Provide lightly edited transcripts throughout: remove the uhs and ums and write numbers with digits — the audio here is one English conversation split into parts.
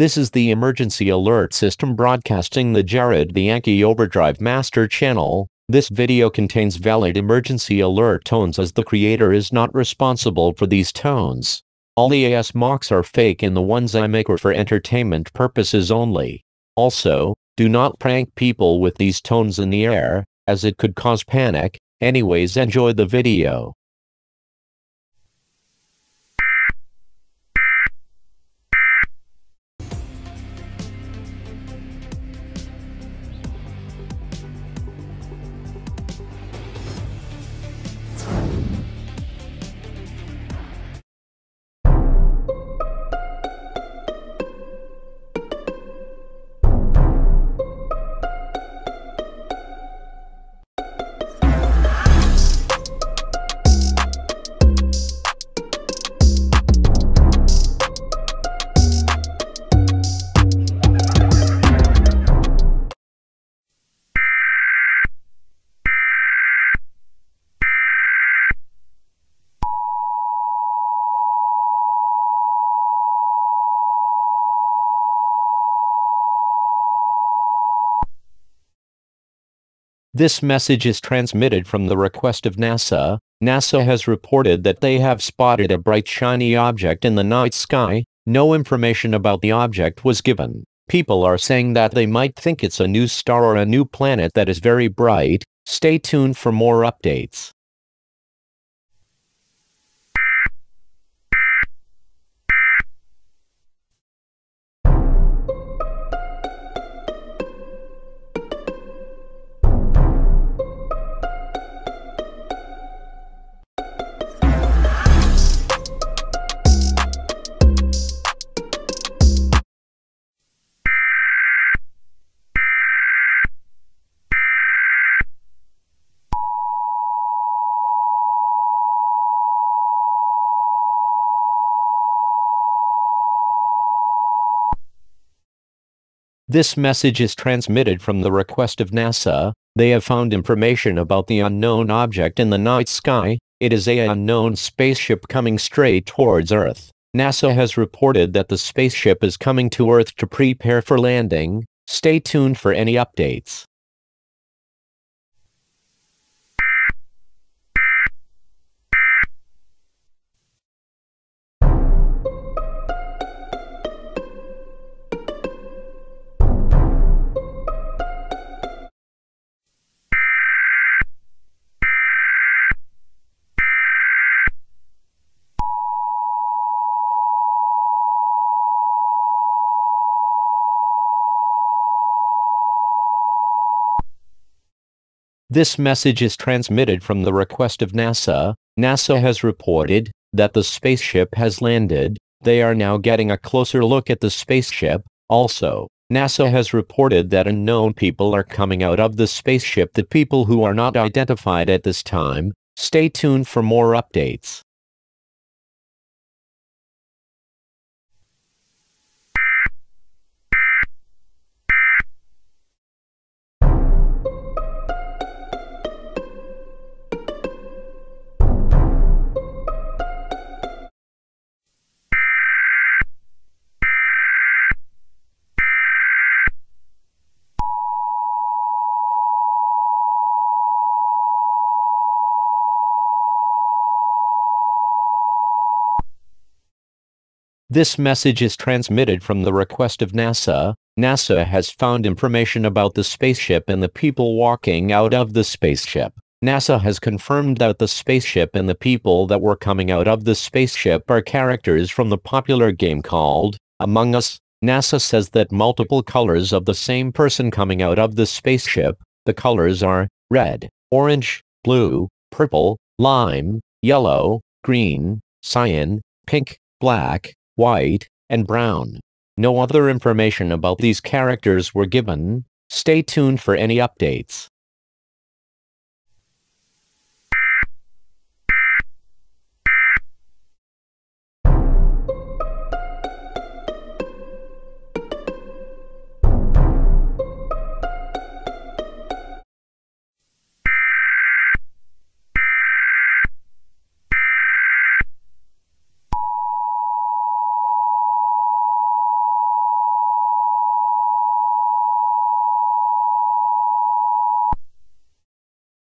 This is the emergency alert system broadcasting the Jared the Yankee Overdrive Master channel. This video contains valid emergency alert tones as the creator is not responsible for these tones. All the AS mocks are fake and the ones I make are for entertainment purposes only. Also, do not prank people with these tones in the air, as it could cause panic. Anyways, enjoy the video. This message is transmitted from the request of NASA. NASA has reported that they have spotted a bright shiny object in the night sky. No information about the object was given. People are saying that they might think it's a new star or a new planet that is very bright. Stay tuned for more updates. This message is transmitted from the request of NASA. They have found information about the unknown object in the night sky. It is an unknown spaceship coming straight towards Earth. NASA has reported that the spaceship is coming to Earth to prepare for landing. Stay tuned for any updates. This message is transmitted from the request of NASA. NASA has reported that the spaceship has landed. They are now getting a closer look at the spaceship. Also, NASA has reported that unknown people are coming out of the spaceship, the people who are not identified at this time. Stay tuned for more updates. This message is transmitted from the request of NASA. NASA has found information about the spaceship and the people walking out of the spaceship. NASA has confirmed that the spaceship and the people that were coming out of the spaceship are characters from the popular game called Among Us. NASA says that multiple colors of the same person coming out of the spaceship. The colors are red, orange, blue, purple, lime, yellow, green, cyan, pink, black, white, and brown. No other information about these characters were given. Stay tuned for any updates.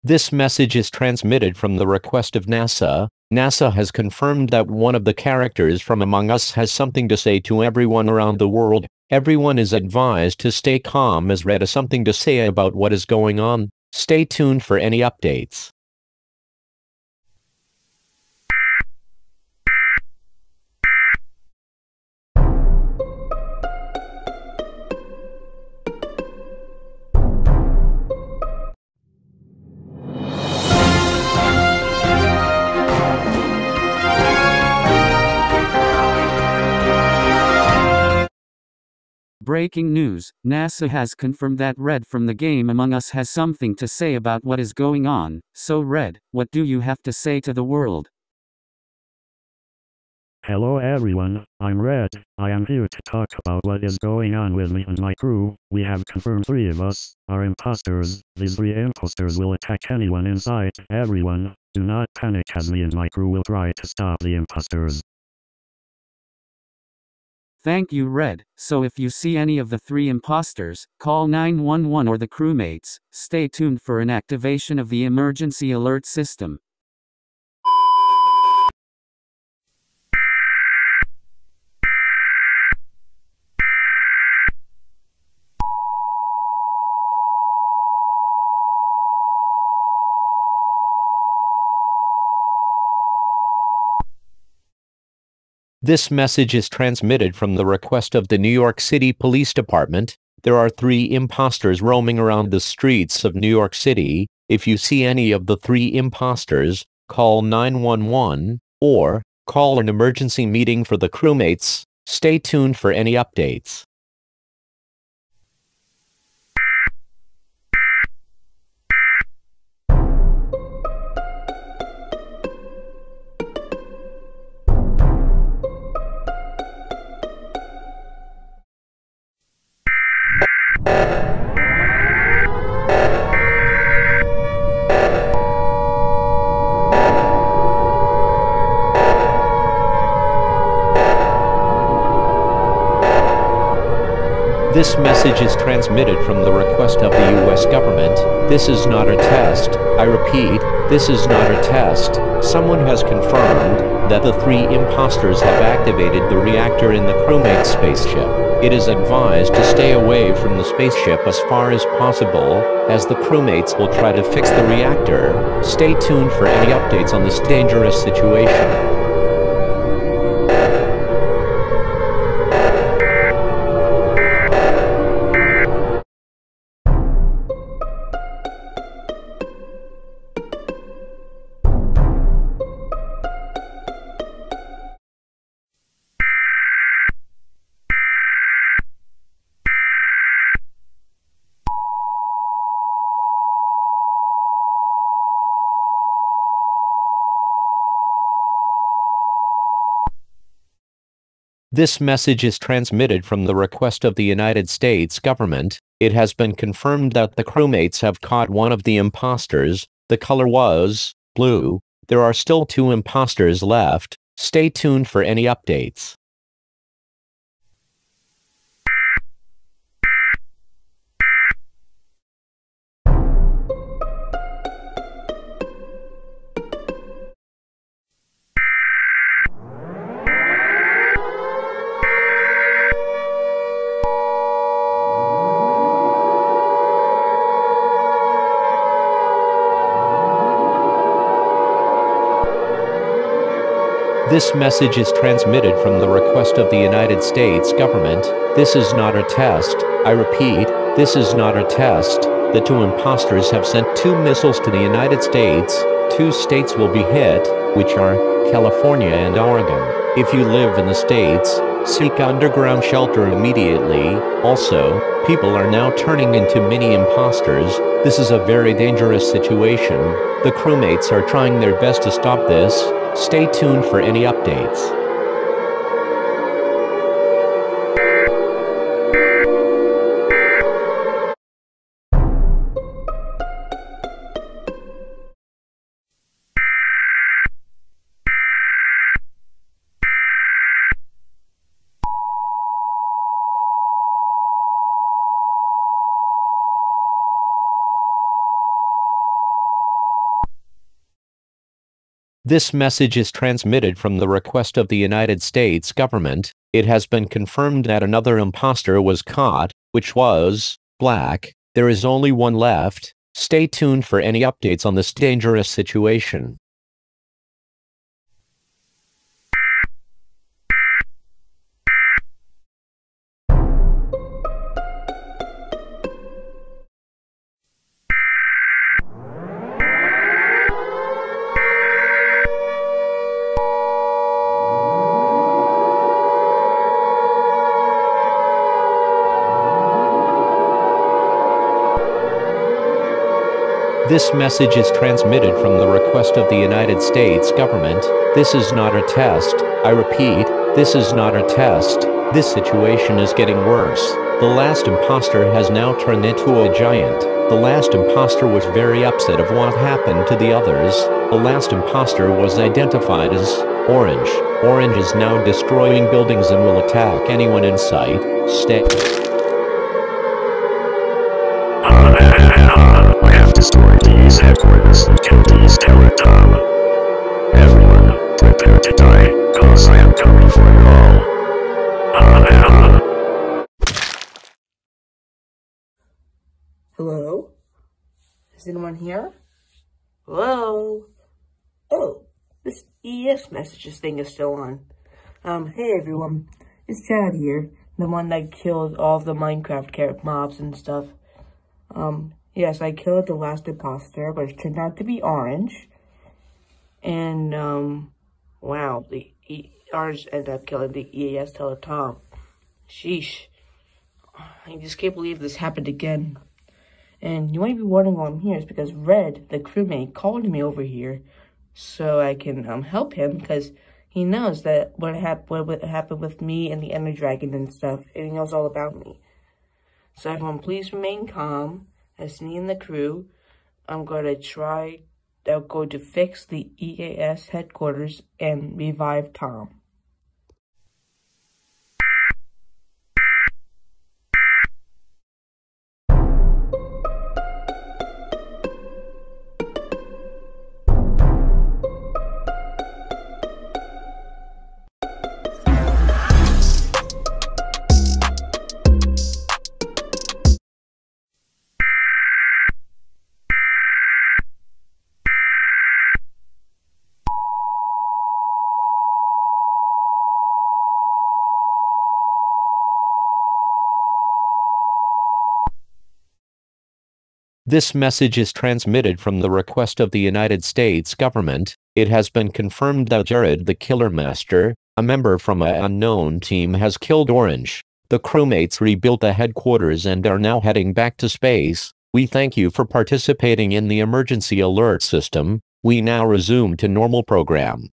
This message is transmitted from the request of NASA. NASA has confirmed that one of the characters from Among Us has something to say to everyone around the world. Everyone is advised to stay calm as Red has something to say about what is going on. Stay tuned for any updates. Breaking news, NASA has confirmed that Red from the game Among Us has something to say about what is going on. So Red, what do you have to say to the world? Hello everyone, I'm Red. I am here to talk about what is going on with me and my crew. We have confirmed 3 of us are imposters. These 3 imposters will attack anyone inside. Everyone, do not panic as me and my crew will try to stop the imposters. Thank you, Red. So if you see any of the 3 imposters, call 911 or the crewmates. Stay tuned for an activation of the emergency alert system. This message is transmitted from the request of the New York City Police Department. There are 3 imposters roaming around the streets of New York City. If you see any of the 3 imposters, call 911 or call an emergency meeting for the crewmates. Stay tuned for any updates. This message is transmitted from the request of the U.S. government. This is not a test. I repeat, this is not a test. Someone has confirmed that the 3 imposters have activated the reactor in the crewmate spaceship. It is advised to stay away from the spaceship as far as possible, as the crewmates will try to fix the reactor. Stay tuned for any updates on this dangerous situation. This message is transmitted from the request of the United States government. It has been confirmed that the crewmates have caught one of the imposters. The color was blue. There are still 2 imposters left. Stay tuned for any updates. This message is transmitted from the request of the United States government. This is not a test. I repeat, this is not a test. The 2 imposters have sent 2 missiles to the United States. 2 states will be hit, which are California and Oregon. If you live in the states, seek underground shelter immediately. Also, people are now turning into mini imposters. This is a very dangerous situation. The crewmates are trying their best to stop this. Stay tuned for any updates. This message is transmitted from the request of the United States government. It has been confirmed that another imposter was caught, which was black. There is only one left. Stay tuned for any updates on this dangerous situation. This message is transmitted from the request of the United States government. This is not a test. I repeat, this is not a test. This situation is getting worse. The last imposter has now turned into a giant. The last imposter was very upset of what happened to the others. The last imposter was identified as Orange. Orange is now destroying buildings and will attack anyone in sight. Stay. Destroy these headquarters and kill these Teller Tom. Everyone, prepare to die, cause I am coming for you all. Hello? Is anyone here? Hello? Oh, this ES messages thing is still on. Hey everyone, it's Chad here, the one that killed all the Minecraft mobs and stuff. Yes, I killed the last imposter, but it turned out to be Orange. And, wow, the Orange ended up killing the EAS Teller Tom. Sheesh. I just can't believe this happened again. And you might be wondering why I'm here. It's because Red, the crewmate, called me over here so I can help him, because he knows that what happened with me and the Ender Dragon and stuff, and he knows all about me. So everyone, please remain calm. As me and the crew, I'm going to fix the EAS headquarters and revive Tom. This message is transmitted from the request of the United States government. It has been confirmed that Jared the Killer Master, a member from an unknown team, has killed Orange. The crewmates rebuilt the headquarters and are now heading back to space. We thank you for participating in the emergency alert system. We now resume to normal program.